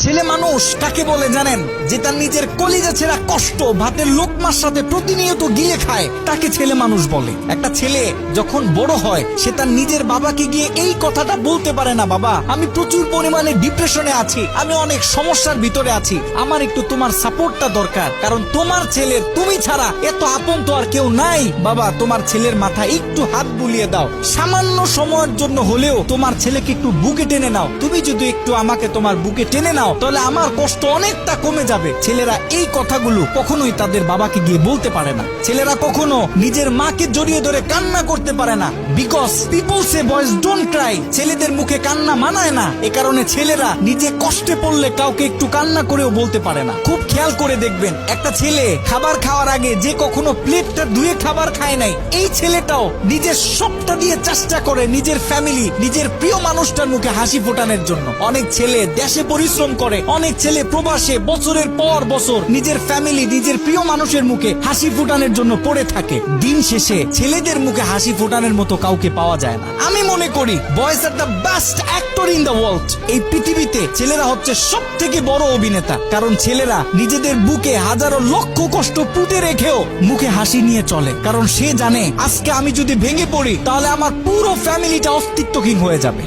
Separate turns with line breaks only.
ছেলে মানুষ কাকে বলে জানেন? যে তার নিজের কলিজা ছেঁড়া কষ্ট ভাতের লোকমার সাথে প্রতিনিয়ত গিলে খায়, তাকে ছেলে মানুষ বলে। একটা ছেলে যখন বড় হয় সে তার নিজের বাবাকে গিয়ে এই কথাটা বলতে পারে না, বাবা আমি প্রচুর পরিমাণে ডিপ্রেশনে আছি, আমি অনেক সমস্যার ভিতরে আছি, আমার একটু তোমার সাপোর্টটা দরকার, কারণ তোমার ছেলের তুমি ছাড়া এত আপন তো আর কেউ নাই। বাবা তোমার ছেলের মাথায় একটু হাত বুলিয়ে দাও, সামান্য সময়ের জন্য হলেও তোমার ছেলেকে একটু বুকে টেনে নাও। তুমি যদি একটু আমাকে তোমার বুকে টেনে নাও তাহলে আমার কষ্ট অনেকটা কমে যাবে। ছেলেরা এই কথাগুলো কখনোই তাদের বাবাকে গিয়ে বলতে পারে না। ছেলেরা কখনো নিজের মাকে জড়িয়ে ধরে কান্না করতে পারে না, because people say boys don't Cry. ছেলেদের মুখে কান্না মানায় না, এ কারণে ছেলেরা নিজে কষ্টে পড়লে কাউকে একটু কান্না করেও বলতে পারে না। খুব খেয়াল করে দেখবেন, একটা ছেলে খাবার খাওয়ার আগে যে কখনো প্লেটটা ধুয়ে খাবার খায় নাই, এই ছেলেটাও নিজের সবটা দিয়ে চেষ্টা করে নিজের ফ্যামিলি, নিজের প্রিয় মানুষটার মুখে হাসি ফোটানোর জন্য। অনেক ছেলে দেশে পরিশ্রম করে, অনেক ছেলে প্রবাসে বছরের পর বছর নিজের ফ্যামিলি, নিজের প্রিয় মানুষের মুখে হাসি ফোটানোর জন্য পড়ে থাকে। দিন শেষে ছেলেদের মুখে হাসি ফোটানোর মতো কাউকে পাওয়া যায় না। আমি মনে করি boys are the best actor in the world. এই পৃথিবীতে ছেলেরা হচ্ছে সব থেকে বড় অভিনেতা, কারণ ছেলেরা নিজেদের বুকে হাজারো লক্ষ কষ্ট পুঁতে রেখেও মুখে হাসি নিয়ে চলে, কারণ সে জানে আজকে আমি যদি ভেঙে পড়ি তাহলে আমার পুরো ফ্যামিলিটা অস্তিত্বহীন হয়ে যাবে।